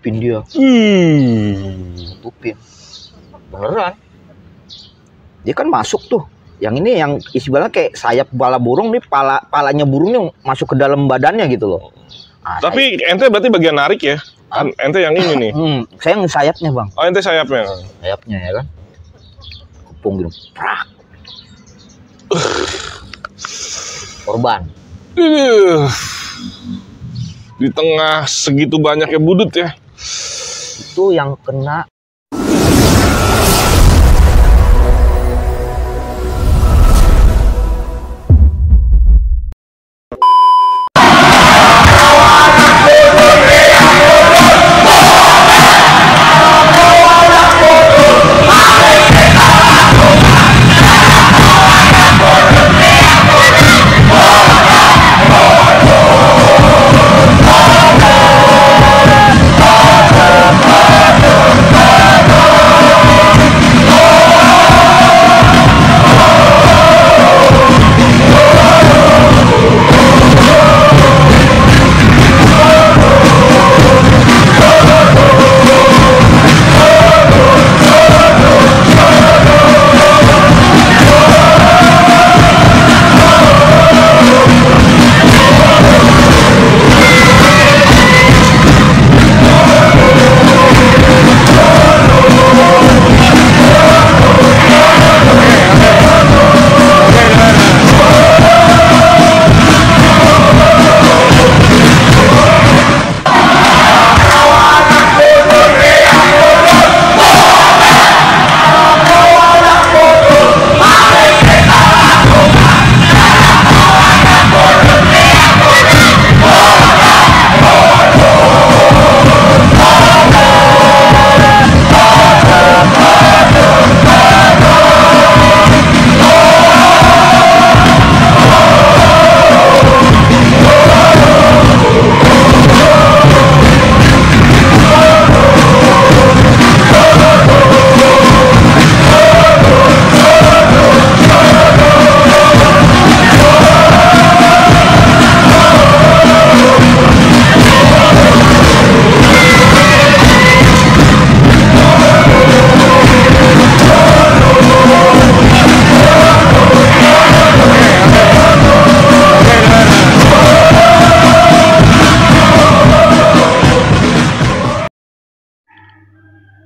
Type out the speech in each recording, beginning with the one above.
Tutupin dia. Tutupin. Beneran. Dia kan masuk tuh. Yang ini yang istilahnya kayak sayap bala burung nih, palanya burungnya masuk ke dalam badannya gitu loh. Nah, tapi ente berarti bagian narik ya? Kan ente yang ini nih. Saya yang sayapnya, Bang. Oh, ente sayapnya. Sayapnya ya kan. Kepung gitu. Prak. Korban. Di tengah segitu banyaknya budut ya. Itu yang kena.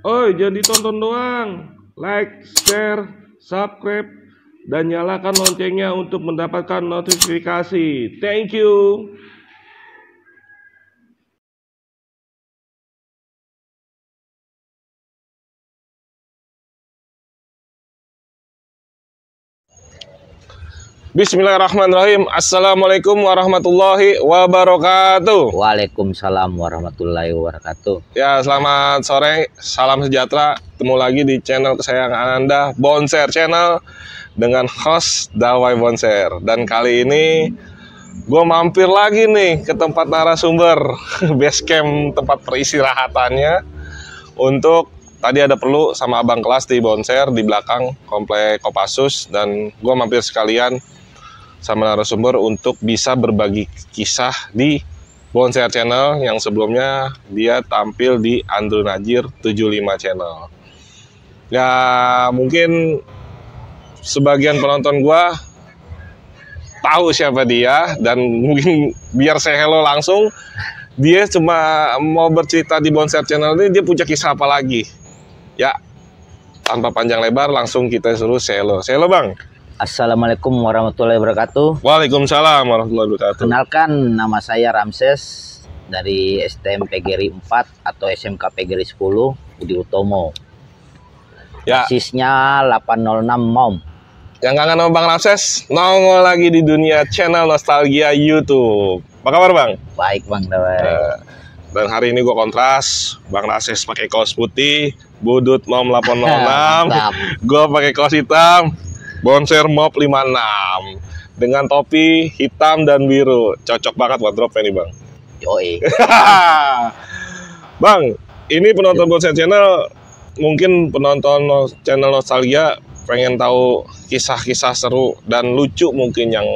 Oh, jangan ditonton doang. Like, share, subscribe, dan nyalakan loncengnya untuk mendapatkan notifikasi. Thank you. Bismillahirrahmanirrahim. Assalamualaikum warahmatullahi wabarakatuh. Waalaikumsalam warahmatullahi wabarakatuh. Ya, selamat sore, salam sejahtera. Ketemu lagi di channel kesayangan Anda, Bonser Channel, dengan host Dawai Bonser. Dan kali ini gue mampir lagi nih ke tempat narasumber, base camp tempat peristirahatannya. Untuk tadi ada perlu sama abang kelas di Bonser di belakang komplek Kopassus, dan gue mampir sekalian sama narasumber untuk bisa berbagi kisah di Bonser Channel yang sebelumnya dia tampil di Andrew Najir 75 Channel. Ya, mungkin sebagian penonton gua tahu siapa dia, dan mungkin biar saya hello langsung, dia cuma mau bercerita di Bonser Channel ini dia punya kisah apa lagi. Ya, tanpa panjang lebar langsung kita suruh hello. Hello, Bang. Assalamualaikum warahmatullahi wabarakatuh. Waalaikumsalam warahmatullahi wabarakatuh. Kenalkan, nama saya Ramses dari STM PGRI 4 atau SMK PGRI 10 Budi Utomo. Ya. Sisnya 806 MOM. Yang kangen sama Bang Ramses, nongol lagi di dunia channel nostalgia YouTube. Apa kabar, Bang? Baik, Bang Dawai. Dan hari ini gue kontras, Bang Ramses pakai kaos putih, Budut MOM 806, gue pakai kaos hitam, Bonser MOP 56 dengan topi hitam dan biru. Cocok banget buat drop ini, Bang. Yoi. Bang, ini penonton Bonser Channel, mungkin penonton channel nostalgia pengen tahu kisah-kisah seru dan lucu mungkin yang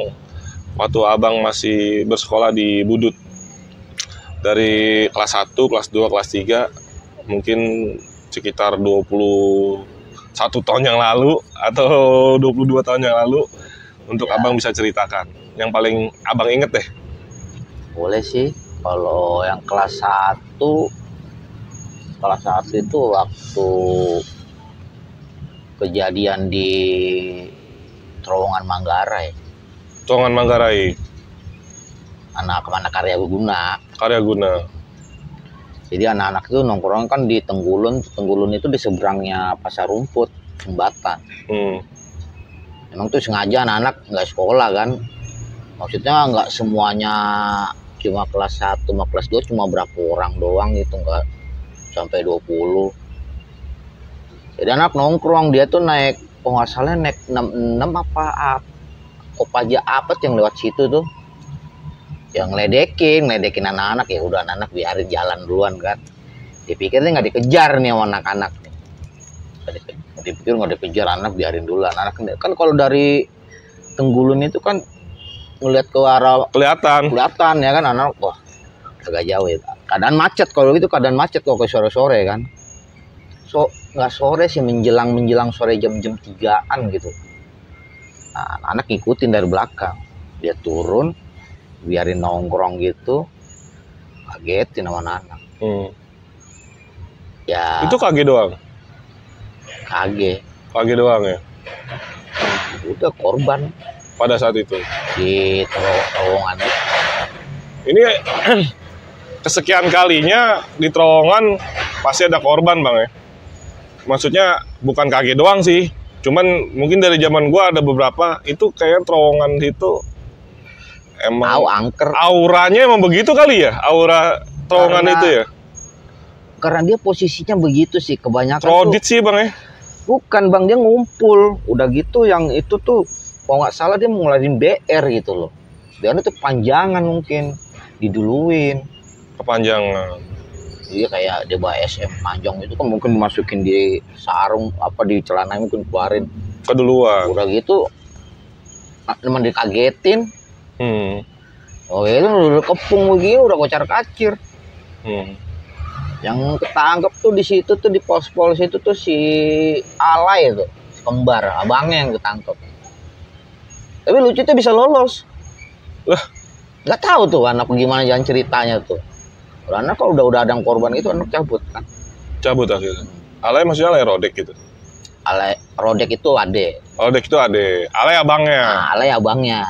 waktu abang masih bersekolah di Budut. dari kelas 1, kelas 2, kelas 3 mungkin sekitar 21 tahun yang lalu atau 22 tahun yang lalu untuk Ya. Abang bisa ceritakan yang paling Abang inget deh. Boleh sih. Kalau yang kelas 1 itu waktu kejadian di Terowongan Manggarai, Terowongan Manggarai, anak Karya Guna. Karyaguna. Jadi anak-anak itu nongkrong kan di Tenggulun. Tenggulun itu di seberangnya Pasar Rumput, jembatan. Emang tuh sengaja anak-anak nggak sekolah kan. Maksudnya nggak semuanya cuma kelas 1 sama kelas 2, cuma berapa orang doang gitu, nggak sampai 20. Jadi anak nongkrong, dia tuh naik, kalau nggak salah naik 66 apa Kopaja apa yang lewat situ tuh. Yang ngeledekin anak-anak, ya udah anak-anak biarin jalan duluan kan. Dipikirnya nggak dikejar nih sama anak-anak. Dipikir nggak dikejar, anak biarin dulu. Anak kan kalau dari Tenggulun itu kan ngeliat ke arah kelihatan ya kan, anak wah agak jauh ya. Keadaan macet kalau gitu, kalau ke sore-sore kan. So nggak sore sih, menjelang sore jam 3-an gitu. Nah, anak ngikutin dari belakang, dia turun biarin nongkrong gitu, kagetin sama anak. Ya Itu KG doang? KG doang ya? udah korban Pada saat itu? di terowongan. Ini kesekian kalinya di terowongan pasti ada korban Bang ya? Maksudnya bukan KG doang sih, cuman mungkin dari zaman gua ada beberapa, itu kayak terowongan itu emang Angker. Auranya emang begitu kali ya? Aura terowongan itu ya? Karena dia posisinya begitu sih, kebanyakan Krodit tuh. sih Bang ya? Bukan Bang, dia ngumpul. Udah gitu yang itu tuh, kalau nggak salah dia mau ngelarin BR gitu loh. BR itu panjangan mungkin, diduluin. Kepanjangan. Iya kayak dia bawa SM panjang itu kan, mungkin dimasukin di sarung, apa di celana mungkin keluarin. Keduluan. Udah gitu, emang dikagetin. Oh itu udah kepung begini, udah kocar kacir. Yang ketangkep tuh di situ tuh, di pos-pol situ tuh si Alay itu, kembar abangnya yang ketangkep. Tapi lucu tuh bisa lolos. Nggak tahu tuh anak gimana jalan ceritanya tuh. Karena kalau udah ada yang korban itu, anak cabut kan. Cabut akhirnya. Alay maksudnya Alay Rodek gitu? Alay Rodek itu ade. Rodek itu ade. Alay abangnya? Nah, Alay abangnya.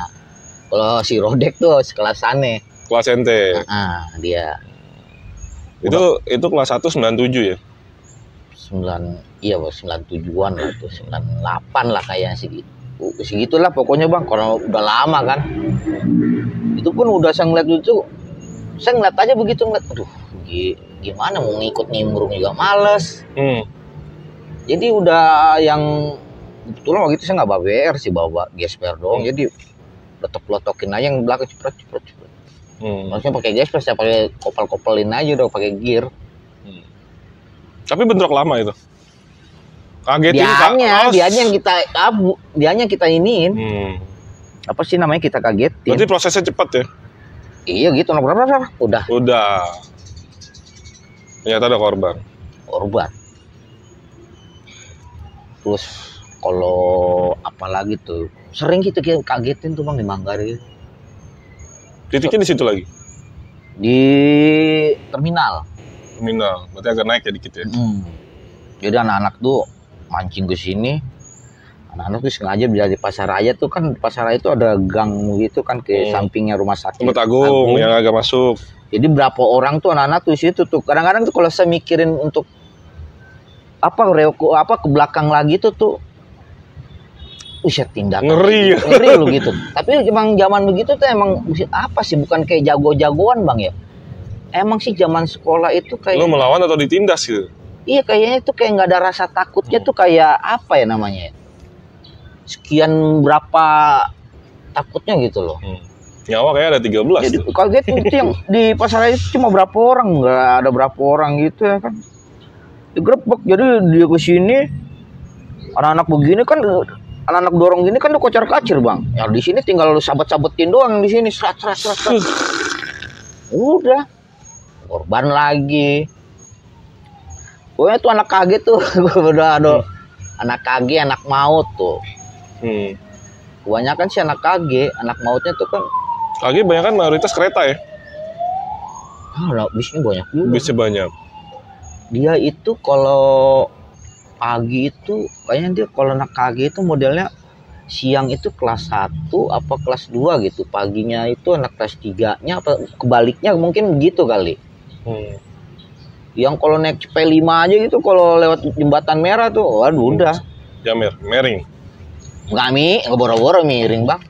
Kalau si Rodek tuh sekelasannya. Kelas NT? Dia. Itu kelas 1 97 ya? 97-an lah tuh, 98 lah kayaknya segitulah pokoknya Bang, kalau udah lama kan. Itu pun udah saya ngeliat itu, saya ngeliat aja begitu, aduh gimana mau ngikut nimbrung juga males. Jadi udah yang kebetulan waktu itu saya nggak bawa BR sih, bawa gesper doang. Jadi letok-letokin aja yang belakang, cepet. Maksudnya pakai gesper, saya pakai kopel-kopelin aja udah pakai gear. Tapi bentrok lama itu. Kagetin dianya kita iniin. Apa sih namanya, kita kagetin. Berarti prosesnya cepat ya? Iya gitu, udah. Ternyata ada korban. Terus kalau apalagi tuh, sering kita kagetin tuh Bang di Manggarai. Titiknya di situ lagi? Di terminal, berarti agak naik ya dikit ya? Jadi anak-anak tuh mancing ke sini. Anak-anak tuh sengaja biar di Pasar Raya tuh kan, Pasar Raya itu ada gang gitu kan ke sampingnya rumah sakit Agung yang agak masuk. Jadi berapa orang tuh anak-anak tuh di situ tuh. Kadang-kadang tuh kalau saya mikirin untuk ke belakang lagi tuh tindakan ngeri lu gitu. Tapi emang zaman begitu tuh emang apa sih, bukan kayak jago-jagoan Bang ya. Emang sih zaman sekolah itu kayak lu melawan atau ditindas gitu. Iya kayaknya itu kayak nggak ada rasa takutnya tuh, kayak apa ya namanya, sekian berapa takutnya gitu loh. Nyawa kayak ada 13. Jadi kaget itu yang di pasar itu cuma berapa orang, nggak ada berapa orang gitu ya kan. Digrebek, jadi dia ke sini anak-anak begini kan, anak-anak dorong gini kan udah kocar kacir Bang. Ya di sini tinggal lu sabet-sabetin doang di sini, serat. Udah. korban lagi. Pokoknya tuh anak KG tuh, udah ada anak KG, anak maut tuh. Kebanyakan sih anak KG, anak mautnya tuh kan. KG banyak kan mayoritas kereta ya? Bisnya banyak juga. Bisnya banyak. Dia itu kalau pagi itu, kayaknya dia kalau anak KG itu modelnya siang itu kelas 1 apa kelas 2 gitu. Paginya itu anak kelas 3-nya apa kebaliknya mungkin gitu kali. Yang kalau naik CP5 aja gitu, kalau lewat jembatan merah tuh, waduh udah. Jamir, miring. Nggak boro-boro miring bang.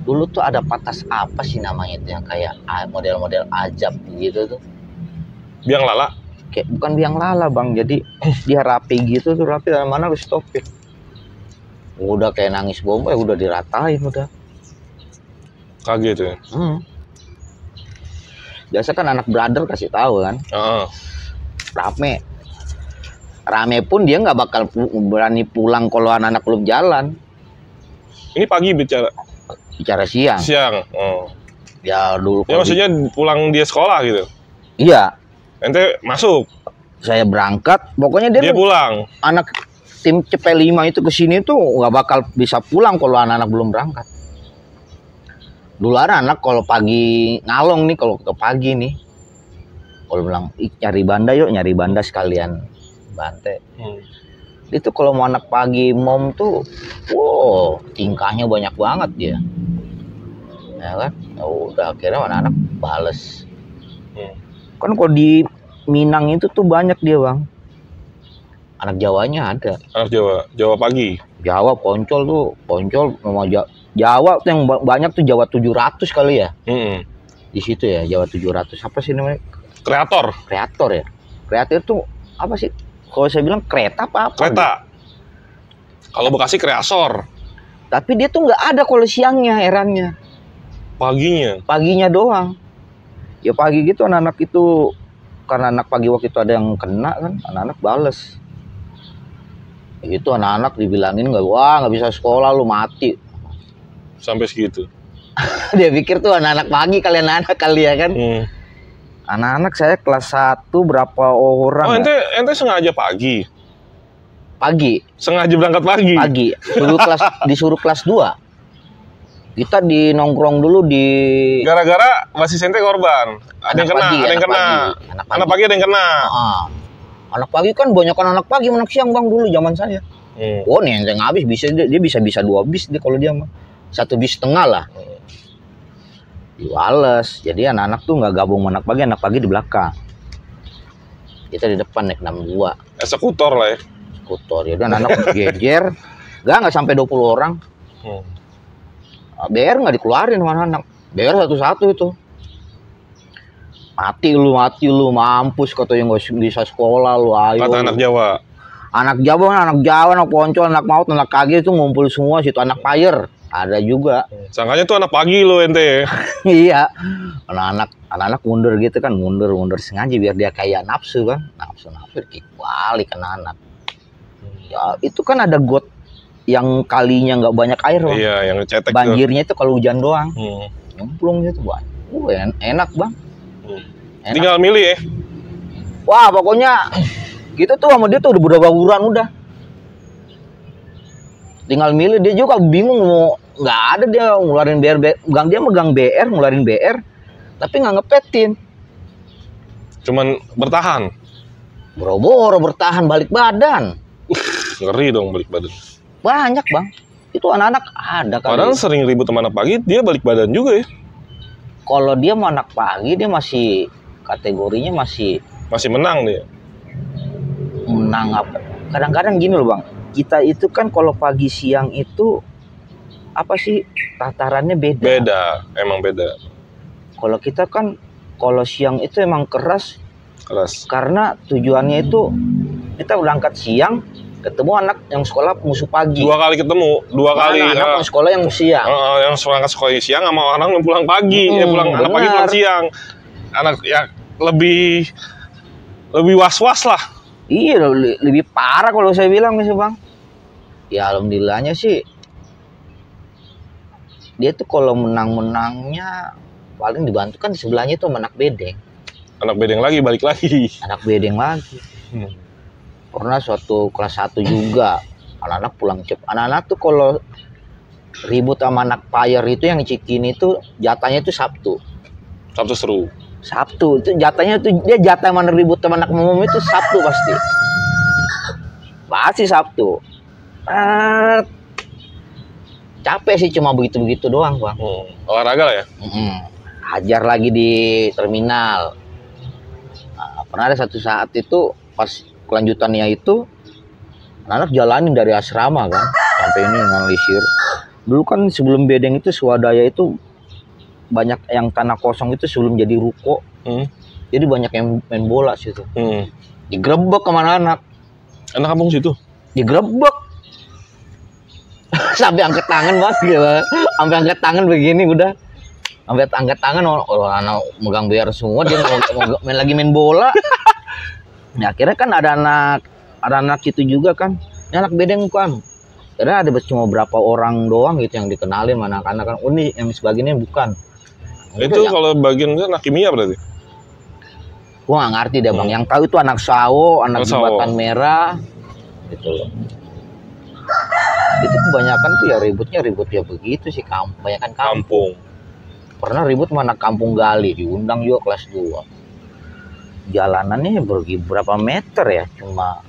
Dulu tuh ada patas apa sih namanya itu yang kayak model-model ajab gitu tuh. Biang lala? Kayak bukan biang lala bang, jadi dia rapi gitu tuh, rapi dari mana harus stopin. Udah kayak nangis bomba, udah diratain udah. Kaget tuh ya? Biasa kan anak brother kasih tahu kan. Rame pun dia nggak bakal berani pulang kalau anak-anak belum jalan. Ini pagi bicara siang. Ya dulu. Ya maksudnya pulang dia sekolah gitu. Iya. Ente masuk. Saya berangkat, pokoknya dia pulang. Anak tim CP5 itu kesini tuh nggak bakal bisa pulang kalau anak-anak belum berangkat. Dulu ada anak kalau pagi ngalong nih, kalau ke pagi nih, kalau bilang nyari banda sekalian bante. Itu kalau mau anak pagi mom tuh, wow, tingkahnya banyak banget dia. Ya kan, udah akhirnya anak-anak bales. Kan kalau di Minang itu tuh banyak dia bang. Anak Jawanya ada. Anak Jawa pagi. Jawa Poncol nama Jawa tuh yang banyak tuh Jawa 700 kali ya. Di situ ya Jawa 700. Apa sih namanya? Kreator ya. Kreator tuh apa sih? Kalau saya bilang kereta apa? Kereta. Kalau Bekasi kreasor. Tapi dia tuh nggak ada kalau siangnya, eranya. Paginya doang. Ya pagi gitu anak-anak itu, karena anak pagi waktu itu ada yang kena kan, anak-anak bales. Itu anak-anak dibilangin nggak bisa sekolah, lu mati. Sampai segitu. Dia pikir tuh anak-anak pagi kalian anak kali ya kan. Anak-anak saya kelas 1 berapa orang. Oh, ente sengaja pagi. Sengaja berangkat pagi. Disuruh kelas 2. Kita di nongkrong dulu di. Gara-gara masih ente korban. Ada yang kena. Anak pagi ada yang kena. Anak pagi kan banyakan anak pagi, anak siang bang dulu zaman saya. Oh nih yang habis dia bisa 2 bis dia kalau dia mah. 1 bis setengah lah. Diwales. Jadi anak-anak tuh nggak gabung anak pagi di belakang. Kita di depan naik 62. Eksekutor lah ya. Eksekutor ya. Dan anak gejer. Nggak sampai 20 orang. BR nggak dikeluarin sama anak. BR satu-satu itu. Mati lu, mampus katanya nggak bisa sekolah lu, ayo. Kata anak Jawa. Anak Poncol, anak maut, anak KG itu ngumpul semua situ, anak Payer ada juga. Sangkanya tuh anak pagi lo ente. Iya. Anak-anak mundur gitu kan, mundur sengaja biar dia kayak nafsu kan. Nafsu balik anak-anak. Ya itu kan ada got yang kalinya nggak banyak air bang. Iya, yang cetek. Banjirnya itu kalau hujan doang. Nyemplung gitu bang. Enak bang. Enak. Tinggal milih ya. Wah pokoknya gitu tuh sama dia tuh udah berbaguran udah. Tinggal milih, dia juga bingung mau nggak ada dia ngeluarin megang BR ngeluarin BR tapi nggak ngepetin. Cuman bertahan. Boro-boro bertahan balik badan. Ngeri dong balik badan. Banyak bang. Itu anak-anak ada kan. Padahal sering ribut sama anak pagi, dia balik badan juga ya. Kalau dia mau anak pagi, dia masih kategorinya masih menang dia. Menang apa? Kadang-kadang gini loh bang, kita itu kan kalau pagi siang itu apa sih tatarannya beda. Emang beda. Kalau kita kan kalau siang itu emang keras. Karena tujuannya itu kita berangkat siang, ketemu anak yang sekolah musuh pagi. 2 kali ketemu, 2 kali. Anak yang sekolah yang siang. Yang berangkat sekolah siang sama orang yang pulang pagi. Anak pagi pulang siang. Anak yang lebih was-was lah. Iya, lebih parah kalau saya bilang sih bang. Ya alhamdulillahnya sih. Dia tuh kalau menangnya paling dibantu kan di sebelahnya tuh anak bedeng. Anak bedeng lagi, balik lagi. Anak bedeng lagi. Pernah suatu kelas 1 juga, anak-anak pulang cepat. Anak-anak tuh kalau ribut sama anak fire itu yang Cikin itu jatahnya itu Sabtu. Sabtu seru. Sabtu itu jatahnya tuh, dia jatah mana ribut sama anak umum itu Sabtu pasti. Pasti Sabtu. Capek sih cuma begitu-begitu doang, Bang. Olahraga lah ya. Hajar lagi di terminal. Nah, pernah ada satu saat itu pas kelanjutannya itu anak jalanin dari asrama kan sampai ini ngalisir. Dulu kan sebelum bedeng itu swadaya itu banyak yang tanah kosong itu sebelum jadi ruko. Jadi banyak yang main bola situ. Digrebek sama anak. Anak kampung situ. Digrebek. Sampai angkat tangan banget gitu. Sampai angkat tangan begini udah. Sampai angkat tangan anak megang biar semua dia mau lagi main bola. Ya akhirnya kan ada anak itu juga kan. Ini anak bedeng kan. Karena ada cuma berapa orang doang gitu yang dikenalin sama anak-anak kan. Oh ini yang sebagainya bukan. Itu ya, kalau bagian itu anak kimia berarti? Gua nggak ngerti deh Bang. Yang tahu itu anak sawo, anak jembatan merah gitu loh. Itu kebanyakan tuh ya ribut ya begitu sih, kebanyakan kampung. Pernah ribut sama anak kampung gali, diundang juga kelas 2. Jalanannya berapa meter ya, cuma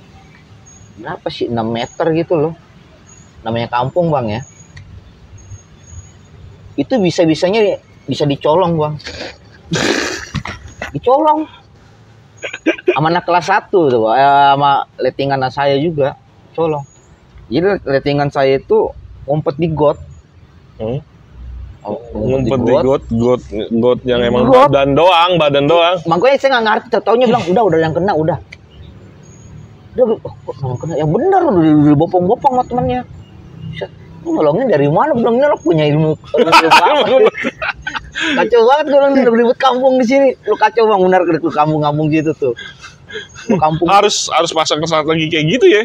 berapa sih, 6 meter gitu loh. Namanya kampung Bang ya. Itu bisa-bisanya bisa dicolong Bang. Dicolong. Sama anak kelas 1 tuh, sama lettingan saya juga, colong. Jadi lettingan saya itu ngumpet di got. Ngumpet di got yang emang badan doang. Makanya saya nggak ngerti, taunya bilang udah yang kena udah yang kena, yang benar udah bopong-bopong sama temannya. Lu nolongin dari mana? Bilang lu punya ilmu kacau banget gue bilang ribut kampung di sini. Lu kacau Bang, benar ke kampung-kampung gitu tuh. Kampung harus pasang kesan lagi kayak gitu ya.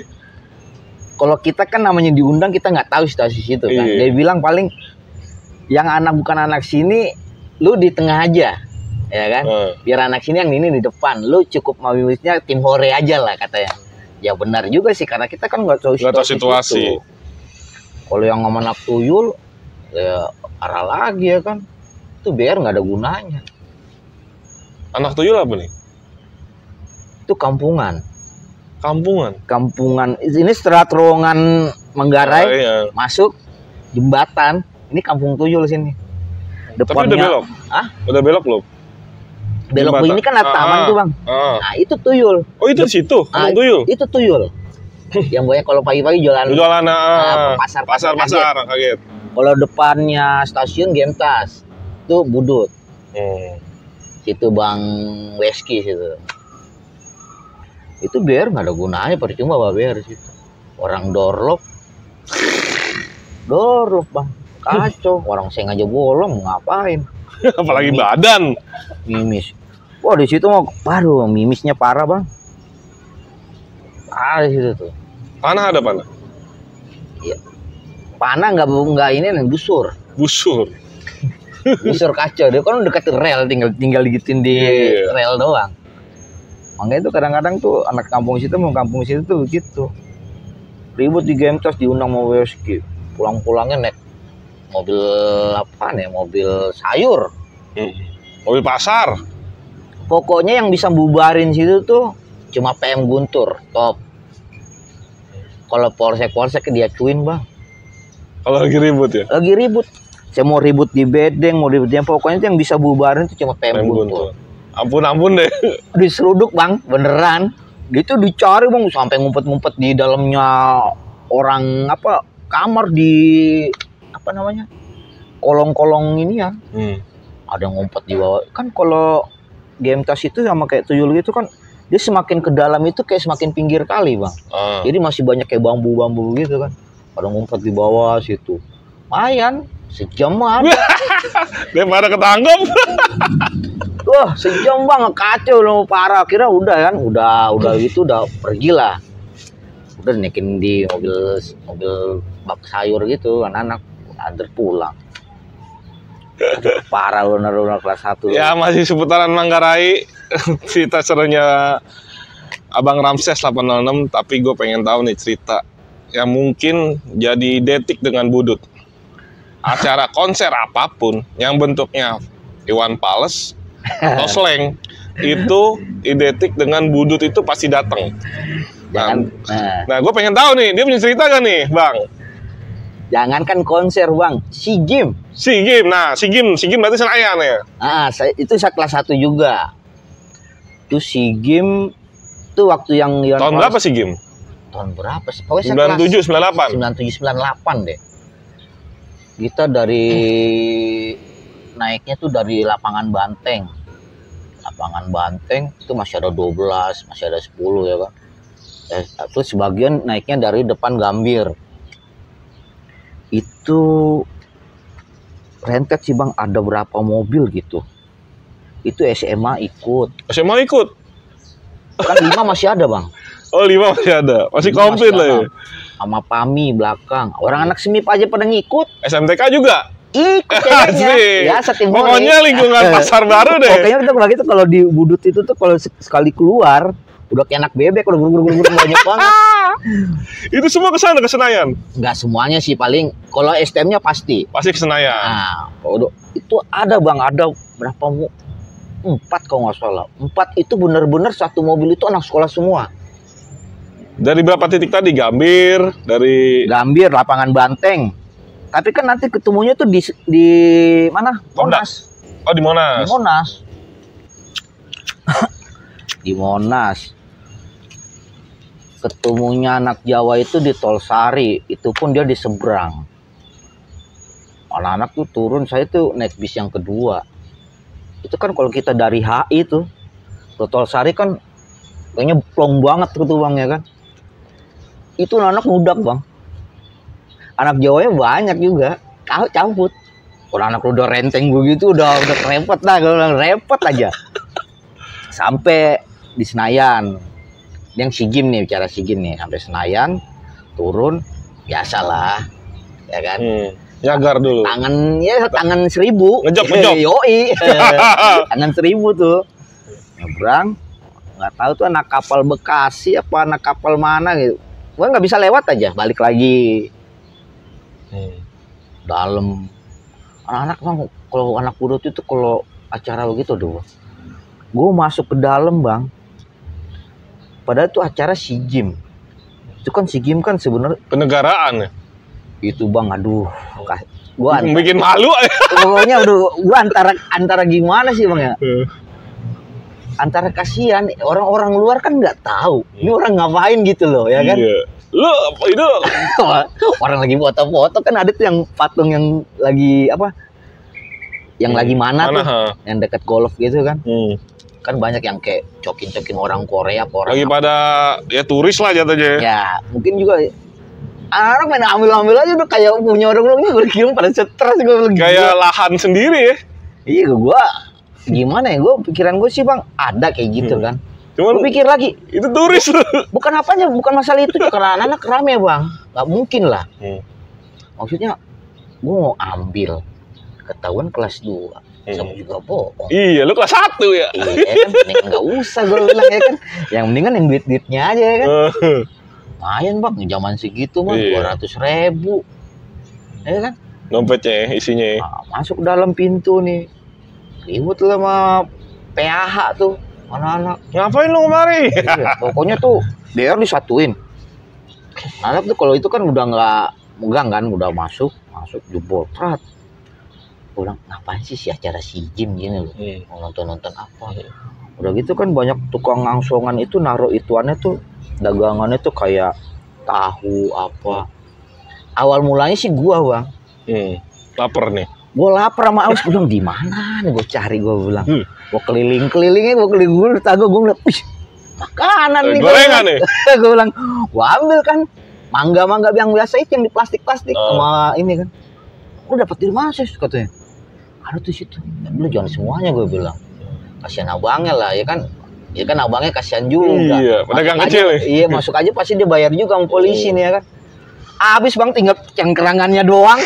Kalau kita kan namanya diundang, kita nggak tahu situasi situ kan. Dia bilang paling yang anak bukan anak sini, lu di tengah aja, ya kan? Biar anak sini yang ini di depan. Lu cukup mawisnya tim hore aja lah katanya. Ya benar juga sih, karena kita kan nggak tahu situasi. Kalau yang sama anak tuyul, ya parah lagi ya kan. Itu biar nggak ada gunanya. Anak tuyul apa nih? Itu kampungan. Ini setelah terowongan Manggarai masuk jembatan, ini kampung tuyul sini. Depannya, tapi udah belok? Udah belok belum? Belok ini kan ada taman tuh Bang. Nah itu tuyul. Oh itu situ, kampung tuyul? Itu tuyul. Yang banyak kalau pagi-pagi jualan pasar kaget. Kalau depannya stasiun Gemtas, itu Budut. Situ Bang Weski situ. Itu biar nggak ada gunanya, percuma biar situ. Orang dorlok Bang, kacau. Orang seng aja bolong, ngapain? Apalagi badan. Mimis. Wah di situ mau, waduh mimisnya parah Bang. Parah di situ tuh. Panah ada panah? Iya. Panah nggak ini busur. Busur kacau. Dia kan dekat rel, tinggal digituin di rel doang. Makanya itu kadang-kadang tuh anak kampung situ mau kampung situ tuh begitu. Ribut di Gemtas, diundang mau WSG. Pulang-pulangnya naik mobil apa nih? Mobil sayur. Mobil pasar. Pokoknya yang bisa bubarin situ tuh cuma PM Guntur, top. Kalau polsek dia cuin Bang. Kalau lagi ribut ya? Lagi ribut. Saya mau ribut di bedeng, mau ribut di pokoknya itu yang bisa bubarin itu cuma PM Guntur. Ampun deh. Diseruduk Bang, beneran. Dia itu dicari Bang, sampai ngumpet-ngumpet di dalamnya orang kamar di kolong-kolong ini ya. Ada ngumpet di bawah. Kan kalau Gemtas itu sama kayak tuyul gitu kan, dia semakin ke dalam itu kayak semakin pinggir kali Bang. Jadi masih banyak kayak bambu-bambu gitu kan. Ada ngumpet di bawah situ. Lumayan, sejam ada. Dia pada ketangkep. Wah, sejam Bang, kacau loh, parah. Akhirnya udah kan, udah itu udah pergi lah. Udah naikin di mobil bak sayur gitu, anak-anak antar pulang. Aduh, parah bener kelas 1. Ya masih seputaran Manggarai. cerita serunya Abang Ramses 806, tapi gue pengen tahu nih cerita yang mungkin jadi detik dengan Budut. Acara konser apapun yang bentuknya Iwan Fals atau Slank itu identik dengan Budut itu pasti datang. Nah, gue pengen tahu nih, dia punya cerita gak nih, Bang? Jangankan konser, Bang, SEA Games. SEA Games, nah SEA Games berarti Senayan ya? Saya kelas 1 juga. Itu SEA Games itu waktu yang tahun berapa SEA Games? Tahun berapa sih? Pokoknya 97, 98? 97, 98 deh. Kita dari naiknya tuh dari lapangan Banteng. Lapangan Banteng itu masih ada 12, masih ada 10 ya kan. Terus sebagian naiknya dari depan Gambir. Itu rentet sih Bang, ada berapa mobil gitu. Itu SMA ikut. SMA ikut? Kan 5 masih ada Bang. Oh 5 masih ada, masih komplit lah ya. Sama PAMI belakang. Orang anak SMIP aja pada ngikut. SMTK juga? Ikut kayaknya. Ya, pokoknya lingkungan pasar baru deh. Pokoknya udah begitu kalau di Budut itu tuh kalau sekali keluar udah kayak anak bebek, udah guru banyak banget. Itu semua ke sana, ke Senayan? Enggak semuanya sih, paling kalau STM-nya pasti. Pasti ke Senayan. Nah, itu ada Bang, ada berapa 4 kalau nggak salah. 4 itu benar-benar satu mobil itu anak sekolah semua. Dari berapa titik tadi? Gambir, dari Gambir, lapangan Banteng. Tapi kan nanti ketemunya tuh di mana? Monas. Oh, di Monas. Di Monas. Di Monas. Ketemunya anak Jawa itu di Tol Sari, itu pun dia di seberang. Anak-anak tuh turun, saya tuh naik bis yang kedua. Itu kan kalau kita dari HI tuh ke Tol Sari kan kayaknya plong banget gitu Bang ya kan. Itu anak muda Bang. Anak Jawanya banyak juga, campur. Kalau anak udah renteng begitu udah repot lah, gue bilang repot aja. Sampai di Senayan, yang SEA Games nih, bicara SEA Games nih, sampai Senayan, turun, biasalah, ya kan? Nyagar dulu. Tangan 1000. Ngejok. Yoi. Tangan 1000 tuh. Nyebrang, nggak tahu tuh anak kapal Bekasi apa anak kapal mana gitu. Gue nggak bisa lewat aja, balik lagi. Dalam anak-anak Bang, kalau anak Budut itu kalau acara begitu doh, gue masuk ke dalam Bang, padahal itu acara SEA Games. Itu kan SEA Games kan sebenarnya kenegaraan ya itu Bang. Aduh, gua bikin malu. Pokoknya gua antara gimana sih Bang ya, antara kasihan orang-orang luar kan nggak tahu ini orang ngapain gitu loh ya kan. Iya. Lu itu orang lagi foto-foto kan, ada tuh yang patung yang lagi apa? Yang lagi mana tuh? Yang dekat golf gitu kan. Kan banyak yang kayak cokin-cokin orang Korea, orang lagi pada ya turis lah jatuhnya. Ya, mungkin juga anak main ambil-ambil aja udah kayak punya orang-orang berkirim pada stres gue. Kayak lahan sendiri ya. Iya, gua gimana ya? Pikiran gue sih Bang ada kayak gitu kan. Cuman gue pikir lagi, itu turis. Bukan apanya, bukan masalah itu, karena anak-anak rame Bang, nggak mungkin lah. Maksudnya, gue mau ambil, ketahuan kelas 2, sama juga bohong. Iya, lu kelas 1 ya. Iya kan, mendingan nggak usah gue bilang ya kan. Yang mendingan yang duit-duitnya aja ya kan. Lumayan Bang, zaman segitu mah 200.000, ya kan. Dompetnya isinya. Nah, masuk dalam pintu nih, ribut lah sama PAH tuh. Anak-anak ngapain lu kemari? Iya, pokoknya tuh DR disatuin. Anak tuh kalau itu kan udah nggak megang kan, udah masuk jebol prat. Pulang ngapain sih acara SEA Games gini loh? Mau nonton apa? Udah gitu kan banyak tukang langsongan itu naruh ituannya tuh, dagangannya tuh kayak tahu apa. Awal mulanya sih gua Bang. Lapar nih. Gue lapar sama aus, bilang di mana nih gue cari, gue bilang. Gue keliling-kelilingnya, gue ngeliat, wih, makanan nih. Gorengan nih. Gue bilang, gue ambil kan mangga yang biasa itu yang di plastik sama ini kan. Gue dapet di mana sih katanya? Ada tuh situ. Lu jangan semuanya, gue bilang. Kasihan abangnya lah, ya kan. Ya kan abangnya kasihan juga. Iya, pedagang kecil nih. Iya, masuk aja pasti dia bayar juga sama polisi nih ya kan. Habis Bang, tinggal cengkerangannya doang.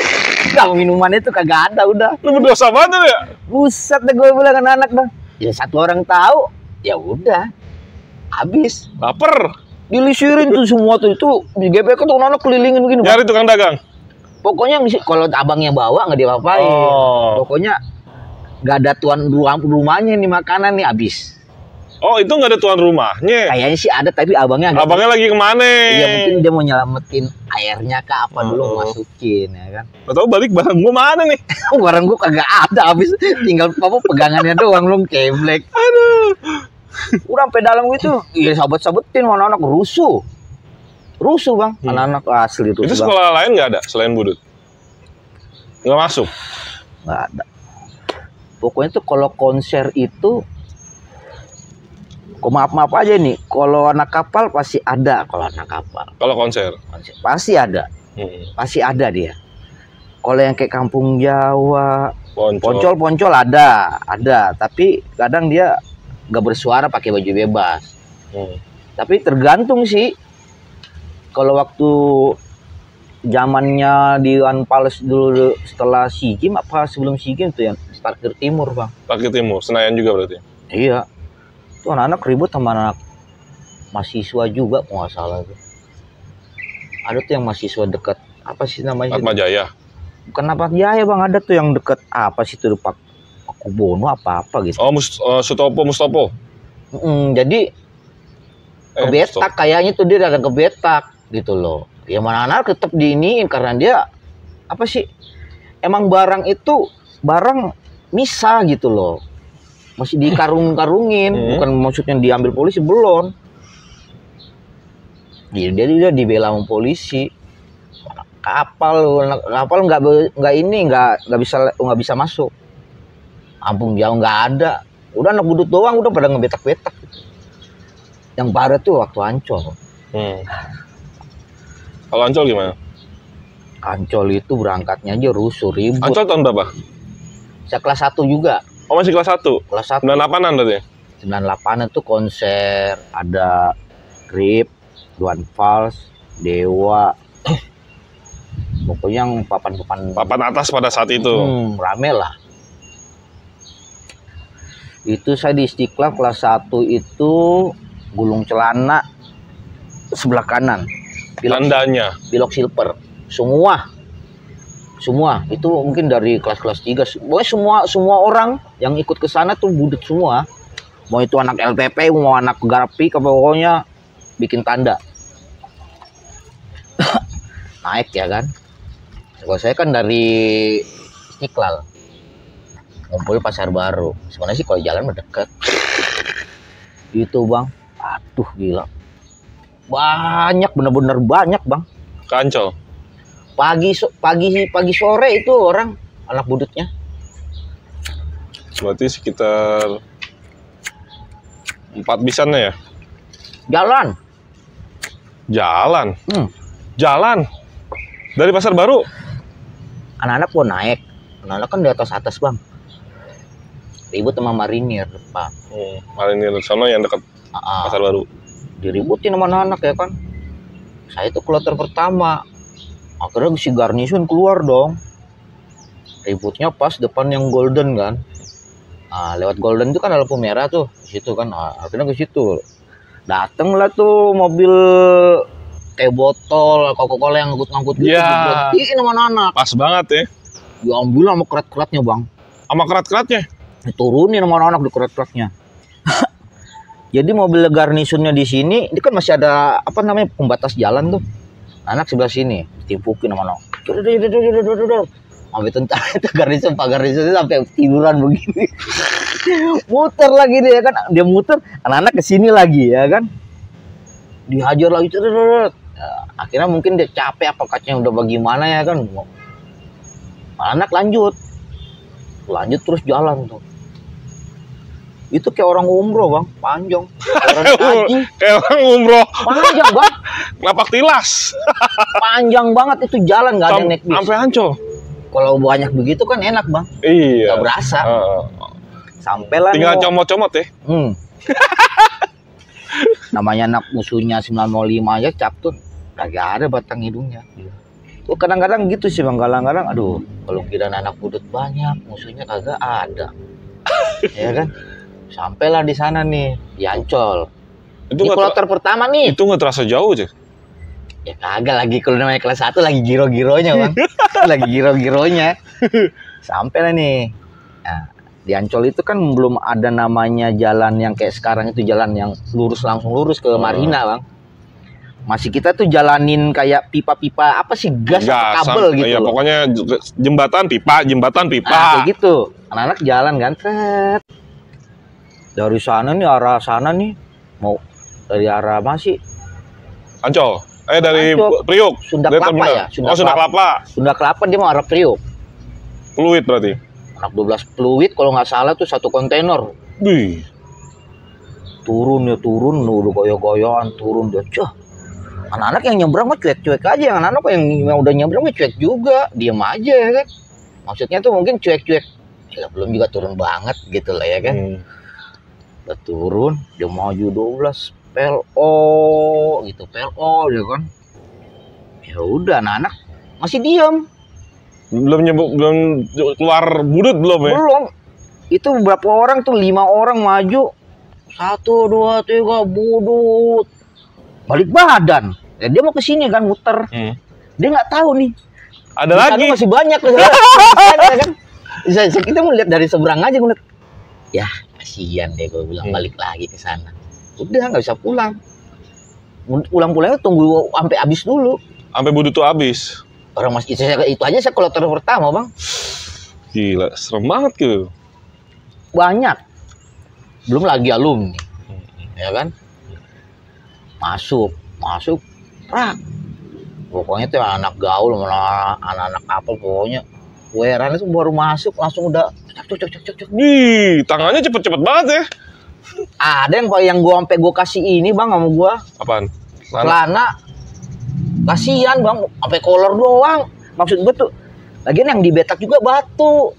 Kalau minuman itu kagak ada udah. Lu berdosa banget ya? Buset deh gue bilang anak-anak Bang. Ya satu orang tahu, Ya udah, habis. Lapar. Dilisirin tuh semua tuh, itu di GBK tuh anak kelilingin begini. Nyari tukang dagang. Pokoknya kalau abangnya bawa nggak diapa-apain. Oh. Pokoknya nggak ada tuan rumahnya nih, makanan nih habis. Oh, itu nggak ada tuan rumahnya. Kayaknya sih ada, tapi abangnya lagi kemana? Iya, mungkin dia mau nyelamatin airnya ke apa dulu masukin ya kan. Atau balik barang gua mana nih? Barang gua kagak ada, habis tinggal pegangannya doang lu keblek. Aduh. Udah sampai dalam gitu. Iya, sabet-sabetin anak-anak rusuh. Rusuh, Bang. Anak-anak asli itu sekolah lain nggak ada selain Budut? Nggak masuk? Nggak ada. Pokoknya tuh kalau konser itu, maaf aja nih, kalau anak kapal pasti ada. Kalau anak kapal, kalau konser pasti ada. Pasti ada dia. Kalau yang kayak Kampung Jawa, Poncol ada. Tapi kadang dia nggak bersuara, pakai baju bebas. Tapi tergantung sih. Kalau waktu zamannya di Anpales dulu, setelah SEA Games apa sebelum SEA Games tuh yang Parkir Timur, Bang. Parkir Timur, Senayan juga berarti? Iya. Tuh anak-anak ribut sama anak mahasiswa juga, kalau nggak salah tuh. Ada tuh yang mahasiswa dekat, apa sih namanya? Atma Jaya. Bukan Atma Jaya, Bang. Ada tuh yang dekat, apa sih tuh, Pak Kubono apa gitu. Oh, Mustopo. Jadi kebetak, kayaknya tuh dia ada kebetak gitu loh. Ya mana anak tetap diiniin karena dia apa sih? Emang barang itu barang misah gitu loh. Masih dikarungin, bukan maksudnya diambil polisi, belum. Dia dibela sama polisi. Kapal nggak bisa masuk. Kampung Jauh nggak ada. Udah anak Budut doang udah pada ngebetak-betak. Yang parah tuh waktu Ancol. Kalau Ancol gimana? Ancol itu berangkatnya aja rusuh, ribut. Ancol tahun berapa? Saya kelas 1 juga. Oh, masih kelas 1? Kelas 1. 98-an berarti? 98-an itu konser. Ada Grip, Duan Fals, Dewa. Pokoknya yang papan atas pada saat itu. Rame lah. Itu saya di Istiqlal kelas 1 itu gulung celana sebelah kanan. Tandanya Pilok silver. Semua itu mungkin dari kelas-kelas 3. Pokoknya semua orang yang ikut ke sana tuh Budut semua. Mau itu anak LPP, mau anak Garapik, pokoknya bikin tanda. Naik ya kan. Kalau saya kan dari Istiqlal. Ngumpul Pasar Baru. Sebenarnya sih kalau jalan mendekat. Itu, Bang. Aduh, gila. Banyak, bener-bener banyak, Bang. Kancol. Pagi sore itu orang anak Budutnya. Berarti sekitar 4 bisan ya? Jalan. Jalan. Dari Pasar Baru. Anak-anak mau naik. Anak-anak kan di atas, Bang. Ribut sama marinir depan. Marinir sono yang dekat Pasar Baru. Diributin sama anak-anak ya kan. Saya itu kloter pertama. Akhirnya si Garnison keluar dong. Ributnya pas depan yang Golden kan. Lewat Golden itu kan ada lampu merah tuh. Di situ kan. Akhirnya ke situ. Datenglah tuh mobil teh botol, Coca-Cola yang ngangkut-ngangkut gitu. Berhentiin sama anak. Pas banget ya. Diambil sama kerat-keratnya, Bang. Sama kerat-keratnya? Diturunin sama anak di kerat-keratnya. Jadi mobil Garnisonnya di sini, ini kan masih ada apa namanya pembatas jalan tuh. Anak sebelah sini, timpukin sama anak. Sampai tentara itu Pak Garnison sampai tiduran begini. Muter lagi dia kan, dia muter, anak-anak kesini lagi ya kan. Dihajar lagi. Akhirnya mungkin dia capek apa kacanya udah bagaimana ya kan. Anak lanjut terus jalan tuh. Itu kayak orang umroh, Bang, panjang. Orang haji. Kayak orang umroh. Panjang, Bang. Napak tilas. Panjang banget itu jalan, nggak ada naik bis. Sampai Ancol. Kalau banyak begitu kan enak, Bang. Iya. Nggak berasa. Sampailah. Tinggal comot-comot ya. Namanya anak musuhnya 905 aja captun. Kagak ada batang hidungnya. Oh, kadang-kadang gitu sih, Bang. Kadang-kadang aduh, kalau kira anak Budut banyak, musuhnya kagak ada. Ya kan? Sampailah di sana nih, di Ancol. Itu Di kloter pertama nih. Itu nggak terasa jauh aja. Ya kagak, lagi kalau namanya kelas 1 lagi giro-gironya bang. Lagi giro-gironya. Sampailah nih. Nah, di Ancol itu kan belum ada namanya jalan yang kayak sekarang itu, jalan yang lurus langsung lurus ke Marina bang. Masih kita tuh jalanin kayak pipa-pipa apa sih, gas atau kabel gitu. Ya loh. pokoknya jembatan pipa. Nah, kayak gitu. Anak-anak jalan kan, set. Dari sana nih, arah sana nih, mau dari arah masih Ancol. Dari Ancol. Priuk. Sunda Dari Kelapa terminal. ya. Sunda Kelapa. Sunda Kelapa dia mau arah Priuk. Fluid berarti. Anak 12 fluid kalau nggak salah tuh 1 kontainer. Wih. Turun, udah goyo-goyoan turun dia. Cah. Anak-anak yang nyebrang mah cuek-cuek aja, yang anak-anak yang udah nyebrang mah cuek juga, diam aja ya kan. Maksudnya tuh mungkin cuek-cuek. Ya, belum juga turun banget gitu lah ya kan. Udah turun, dia maju 12 PLO gitu, PLO ya kan. Ya udah, anak-anak masih diam. Belum keluar budut belum ya? Belum. Itu berapa orang tuh, 5 orang maju. 1, 2, 3 budut. Balik badan. Ya, dia mau ke sini kan, muter. Dia nggak tahu nih. Ada di lagi. Masih banyak kan. Kita mau lihat dari seberang aja, gue lihat. Ya, kasihan deh, gue bilang balik lagi ke sana. Udah nggak bisa pulang. Pulang-pulangnya tunggu sampai habis dulu. Sampai budut tuh habis. Orang masih itu aja saya kloter pertama bang. Gila, serem banget gitu. Banyak. Belum lagi alumni. Ya kan? Masuk. Prak. Pokoknya tuh anak gaul, anak-anak apa pokoknya. Weran itu baru masuk langsung udah cok. Wih, tangannya cepet-cepet banget ya. Ada yang gua sampai gua kasih ini bang sama gua. Apaan? Celana. Kasihan bang, sampai kolor doang. Maksud gua tuh, lagian yang dibetak juga batu.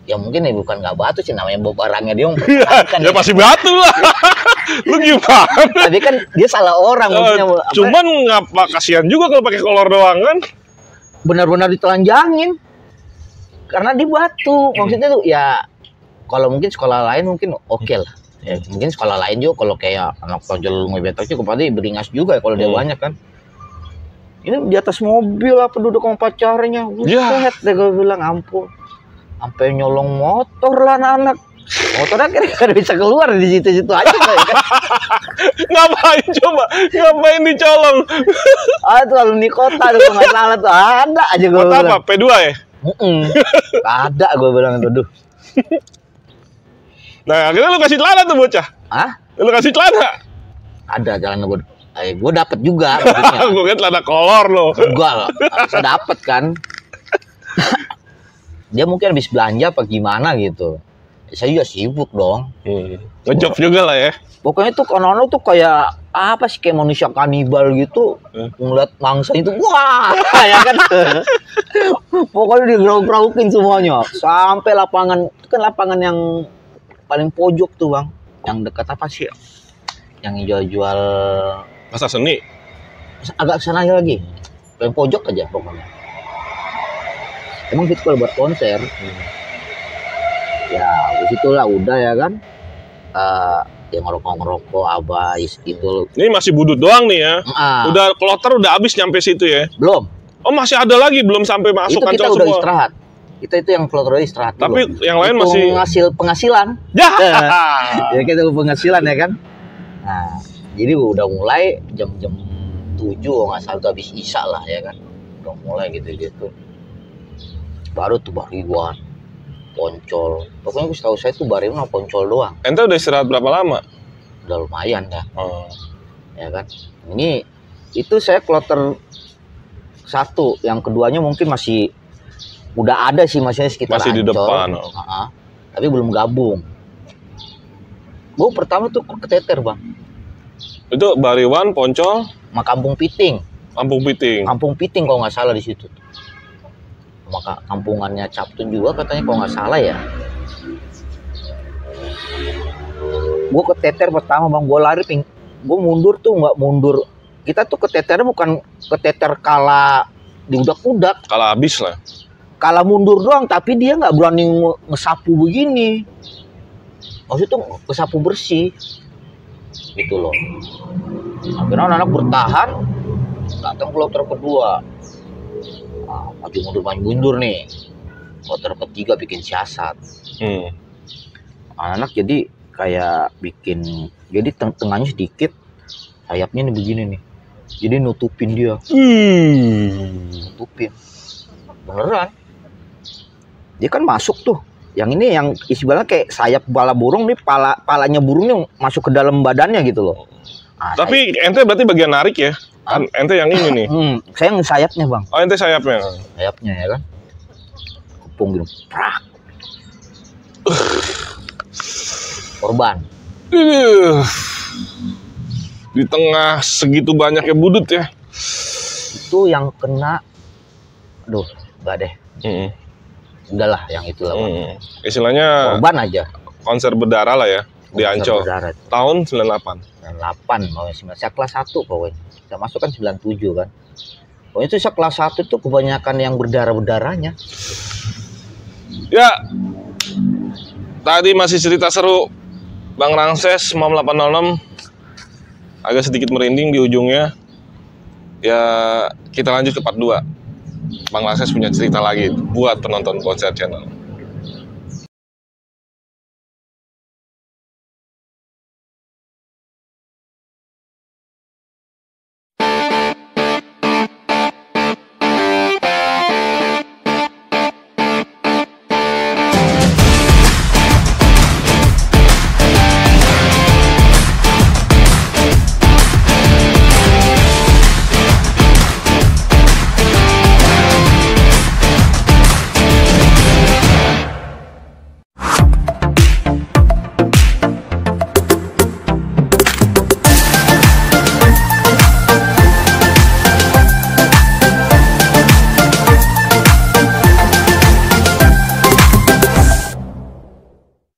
Ya mungkin ya bukan nggak batu sih, namanya barangnya dia kan ya pasti batu lah. Lu gimana? Tapi kan dia salah orang maksudnya. Cuman ngapa kasihan juga kalau pakai kolor doang kan? Benar-benar ditelanjangin. Karena dia batu. Maksudnya tuh ya kalau mungkin sekolah lain mungkin oke lah. Ya, mungkin sekolah lain juga kalau kayak anak tonjol ngebetak juga pasti beringas juga ya kalau dia banyak kan. Ini di atas mobil apa duduk sama pacarnya. Buset deh gue bilang, ampun. Sampai nyolong motor lah anak-anak. Motornya kira-kira bisa keluar di situ-situ aja kan. Ngapain coba? Ngapain dicolong? Tuh alumni kota tuh nggak salah tuh, ada aja gue bilang. Kota apa? P2 ya? Ada gue bilang itu, duh. Nah, akhirnya lu kasih celana tuh bocah. Hah? Lu kasih celana? Ada jalan gue dapet juga. Gue kan celana kolor loh. Enggak lah, saya dapet kan. Dia mungkin habis belanja apa gimana gitu. Saya juga sibuk dong. Ngejob juga lah ya. Pokoknya tuh konon tuh kayak apa sih, kayak manusia kanibal gitu. Ngeliat mangsa itu, wah, ya kan. Pokoknya digerok-gerokin semuanya. Sampai lapangan, itu kan lapangan yang paling pojok tuh bang. Yang dekat apa sih? Yang jual-jual Pasar seni. Agak sana lagi. Paling pojok aja pokoknya. Emang gitu kalau buat konser. Ya, disitulah udah ya kan. Ya ngerokok abis gitu. Ini masih budut doang nih ya. Udah kloter udah habis nyampe situ ya. Belum. Oh masih ada lagi, belum sampai masuk Ancol semua. Itu kita udah istirahat. Kita itu yang kloter istirahat. Tapi dulu. Yang lain masih penghasilan. Ya. Ya kita penghasilan ya kan. Nah, jadi udah mulai jam 7 nggak salah tuh habis isya lah ya kan. Udah mulai gitu. Baru tuh Bariwan, Poncol. Pokoknya gue setahu saya tuh Bariwan sama Poncol doang. Ente udah istirahat berapa lama? Udah lumayan dah. Ya kan. Ini itu saya kloter 1, yang keduanya mungkin masih udah ada sih, masih sekitar masih Ancol. Di depan. Tapi belum gabung. Gue pertama tuh keteter bang. Itu Bariwan, Poncol, sama Kampung Piting. Kampung Piting kalau nggak salah di situ. Maka kampungannya Captun juga katanya kalau nggak salah ya. Gue keteter pertama bang, gue lari gue mundur tuh nggak mundur. Kita tuh keteternya bukan keteter kala diudak-udak. Kala habis lah. Kala mundur doang, tapi dia nggak berani ngesapu begini. maksudnya tuh kesapu bersih gitu loh. Akhirnya anak bertahan, datang kloter kedua. Maju mundur nih. Kloter ketiga bikin siasat. Anak jadi kayak bikin, jadi tengahnya sedikit, sayapnya nih begini nih. Jadi nutupin dia. Nutupin. Beneran. Dia kan masuk tuh. Yang ini yang istilahnya kayak sayap bala burung nih, palanya burung nih masuk ke dalam badannya gitu loh. Tapi ente berarti bagian narik ya? Kan ente yang ini nih. Saya yang sayapnya, Bang. Oh, ente sayapnya. Sayapnya ya kan. Kepung gitu. Prak. Korban. Di tengah segitu banyaknya budut ya. Itu yang kena. Aduh, enggak deh. Udahlah yang itulah. Istilahnya korban aja. Konser berdarah lah ya di Ancol. Tahun 98. 98 mau 9. Saya kelas 1 pokoknya. Saya masuk kan 97 kan. Pokoknya itu saya kelas 1 tuh kebanyakan yang berdarah-berdarahnya. Ya. Tadi masih cerita seru Bang Rangses Mom 806. Agak sedikit merinding di ujungnya. Ya, kita lanjut ke part 2. Bang Rangses punya cerita lagi buat penonton Bonser Channel.